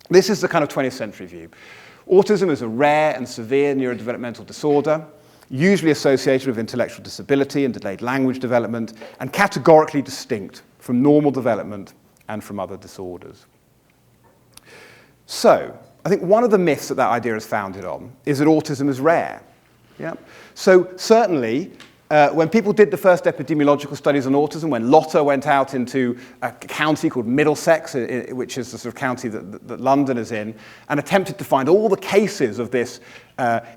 This is the kind of 20th century view. Autism is a rare and severe neurodevelopmental disorder, usually associated with intellectual disability and delayed language development, and categorically distinct from normal development and from other disorders. So, I think one of the myths that idea is founded on is that autism is rare. Yeah? So certainly, when people did the first epidemiological studies on autism, when Lotta went out into a county called Middlesex, which is the sort of county that London is in, and attempted to find all the cases of this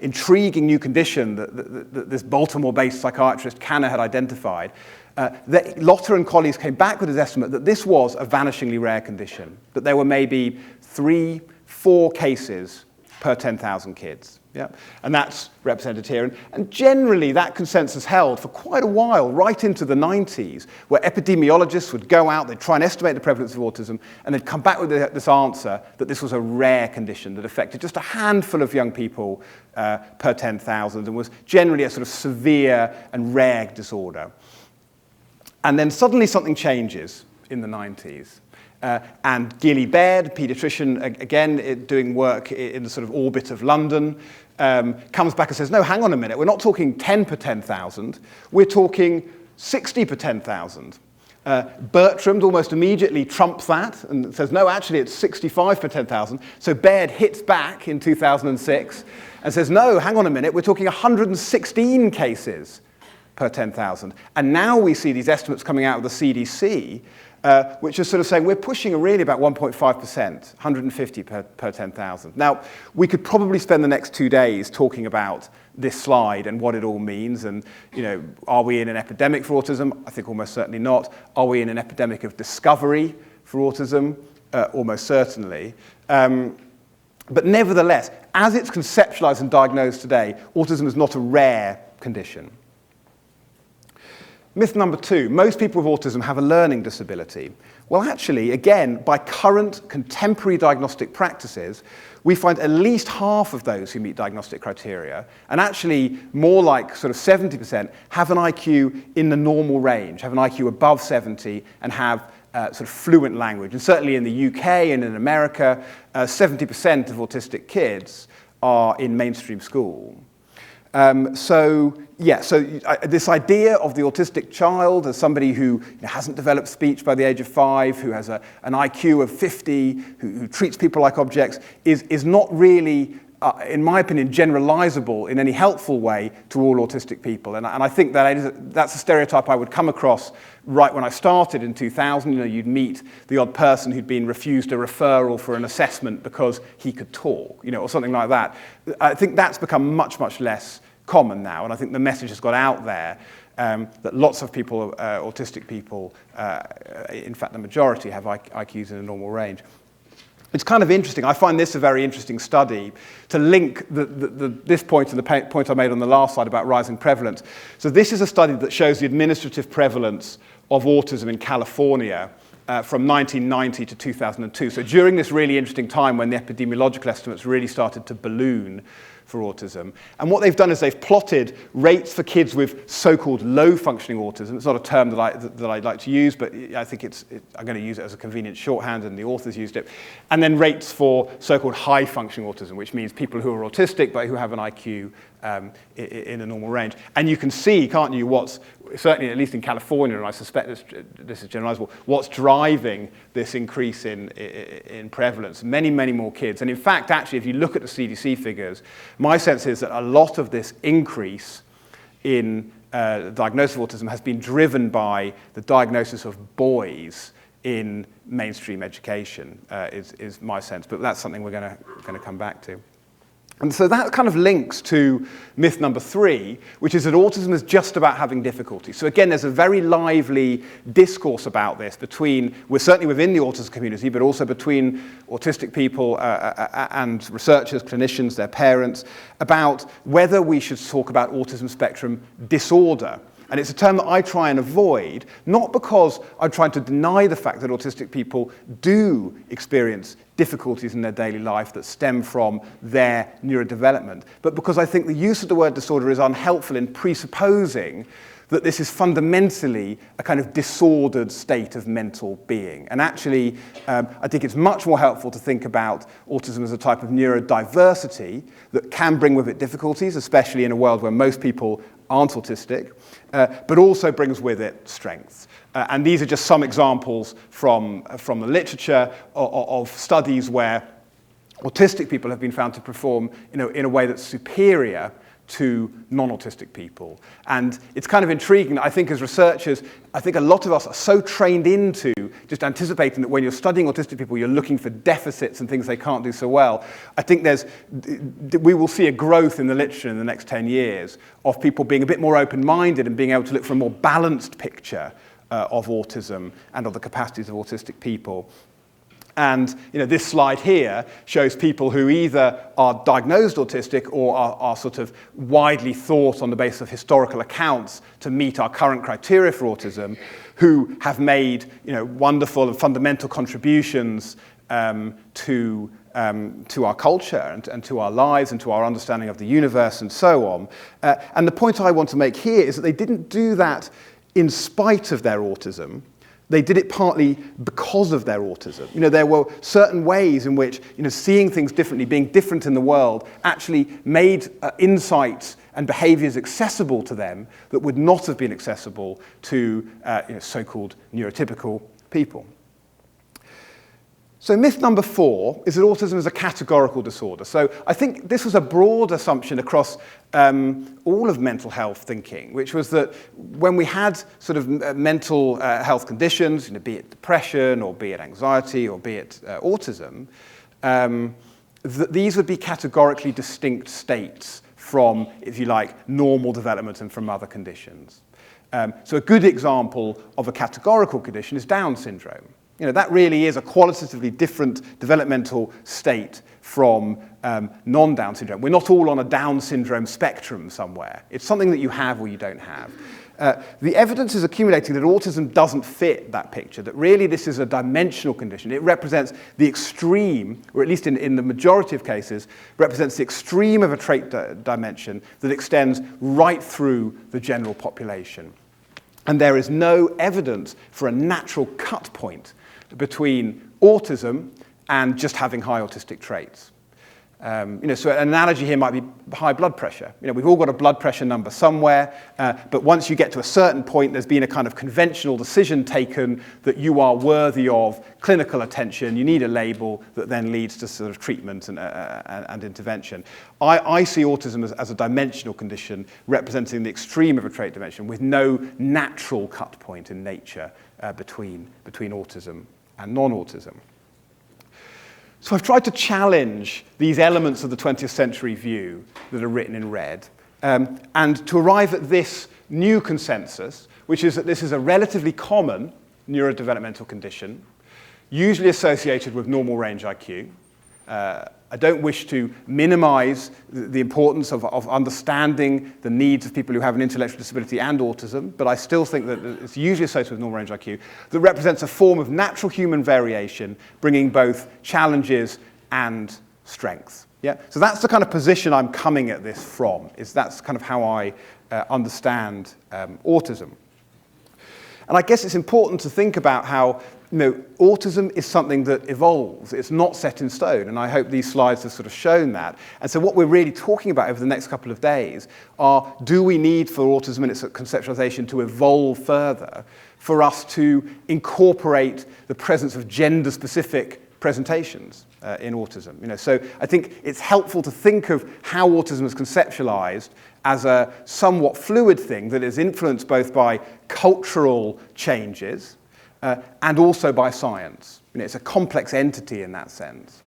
intriguing new condition that this Baltimore-based psychiatrist Kanner had identified, Lotta and colleagues came back with his estimate that this was a vanishingly rare condition, that there were maybe 3-4 cases per 10,000 kids. Yeah? And that's represented here. And generally, that consensus held for quite a while, right into the 90s, where epidemiologists would go out, they'd try and estimate the prevalence of autism, and they'd come back with this answer that this was a rare condition that affected just a handful of young people per 10,000 and was generally a sort of severe and rare disorder. And then suddenly something changes in the 90s. And Gilly Baird, a paediatrician, again doing work in the sort of orbit of London, comes back and says, no, hang on a minute, we're not talking 10 per 10,000, we're talking 60 per 10,000. Bertram almost immediately trumps that and says, no, actually it's 65 per 10,000. So Baird hits back in 2006 and says, no, hang on a minute, we're talking 116 cases per 10,000. And now we see these estimates coming out of the CDC, which is sort of saying we're pushing really about 1.5%, 150 per 10,000. Now, we could probably spend the next 2 days talking about this slide and what it all means. And, you know, are we in an epidemic for autism? I think almost certainly not. Are we in an epidemic of discovery for autism? Almost certainly. But nevertheless, as it's conceptualized and diagnosed today, autism is not a rare condition. Myth number 2, most people with autism have a learning disability. Well, actually, again, by current contemporary diagnostic practices, we find at least half of those who meet diagnostic criteria, and actually more like sort of 70%, have an IQ in the normal range, have an IQ above 70, and have sort of fluent language. And certainly in the UK and in America, 70% of autistic kids are in mainstream school. This idea of the autistic child as somebody who hasn't developed speech by the age of 5, who has an IQ of 50, who treats people like objects, is not really, in my opinion, generalizable in any helpful way to all autistic people. And I think that's a stereotype I would come across right when I started in 2000. You know, you'd meet the odd person who'd been refused a referral for an assessment because he could talk, you know, or something like that. I think that's become much, much less common now, and I think the message has got out there that lots of people, autistic people, in fact the majority, have IQs in a normal range. It's kind of interesting. I find this a very interesting study to link this point to the point I made on the last slide about rising prevalence. So this is a study that shows the administrative prevalence of autism in California from 1990 to 2002. So during this really interesting time when the epidemiological estimates really started to balloon for autism. And what they've done is they've plotted rates for kids with so-called low-functioning autism. It's not a term that I'd like to use, but I think I'm going to use it as a convenient shorthand, and the authors used it. And then rates for so-called high-functioning autism, which means people who are autistic but who have an IQ in a normal range. And you can see, can't you, what's, certainly at least in California, and I suspect this is generalizable, what's driving this increase in prevalence. Many, many more kids. And in fact, actually, if you look at the CDC figures, my sense is that a lot of this increase in diagnosis of autism has been driven by the diagnosis of boys in mainstream education, is my sense. But that's something we're going to come back to. And so that kind of links to myth number 3, which is that autism is just about having difficulty. So again, there's a very lively discourse about this we're certainly within the autism community, but also between autistic people and researchers, clinicians, their parents, about whether we should talk about autism spectrum disorder. And it's a term that I try and avoid, not because I'm trying to deny the fact that autistic people do experience difficulties in their daily life that stem from their neurodevelopment, but because I think the use of the word disorder is unhelpful in presupposing that this is fundamentally a kind of disordered state of mental being. And actually, I think it's much more helpful to think about autism as a type of neurodiversity that can bring with it difficulties, especially in a world where most people aren't autistic, but also brings with it strengths. And these are just some examples from the literature of studies where autistic people have been found to perform in a way that's superior to non-autistic people. And it's kind of intriguing. I think as researchers, I think a lot of us are so trained into just anticipating that when you're studying autistic people, you're looking for deficits and things they can't do so well. I think we will see a growth in the literature in the next 10 years of people being a bit more open-minded and being able to look for a more balanced picture of autism and of the capacities of autistic people. And this slide here shows people who either are diagnosed autistic or are sort of widely thought on the basis of historical accounts to meet our current criteria for autism, who have made wonderful and fundamental contributions to our culture and to our lives and to our understanding of the universe and so on. And the point I want to make here is that they didn't do that in spite of their autism. They did it partly because of their autism. There were certain ways in which seeing things differently, being different in the world, actually made insights and behaviors accessible to them that would not have been accessible to so-called neurotypical people. So myth number 4 is that autism is a categorical disorder. So I think this was a broad assumption across all of mental health thinking, which was that when we had sort of mental health conditions, be it depression or be it anxiety or be it autism, these would be categorically distinct states from, if you like, normal development and from other conditions. So a good example of a categorical condition is Down syndrome. That really is a qualitatively different developmental state from non-Down syndrome. We're not all on a Down syndrome spectrum somewhere. It's something that you have or you don't have. The evidence is accumulating that autism doesn't fit that picture, that really this is a dimensional condition. It represents the extreme, or at least in the majority of cases, represents the extreme of a trait dimension that extends right through the general population. And there is no evidence for a natural cut point between autism and just having high autistic traits. So an analogy here might be high blood pressure. We've all got a blood pressure number somewhere, but once you get to a certain point, there's been a kind of conventional decision taken that you are worthy of clinical attention. You need a label that then leads to sort of treatment and intervention. I see autism as a dimensional condition representing the extreme of a trait dimension with no natural cut point in nature between autism and non-autism. So I've tried to challenge these elements of the 20th century view that are written in red, and to arrive at this new consensus, which is that this is a relatively common neurodevelopmental condition, usually associated with normal range IQ. I don't wish to minimize the importance of understanding the needs of people who have an intellectual disability and autism, but I still think that it's usually associated with normal range IQ, that represents a form of natural human variation, bringing both challenges and strengths. Yeah? So that's the kind of position I'm coming at this from, that's kind of how I understand autism. And I guess it's important to think about how autism is something that evolves. It's not set in stone, and I hope these slides have sort of shown that. And so what we're really talking about over the next couple of days are, do we need for autism and its conceptualization to evolve further for us to incorporate the presence of gender-specific presentations in autism? So I think it's helpful to think of how autism is conceptualized as a somewhat fluid thing that is influenced both by cultural changes and also by science. It's a complex entity in that sense.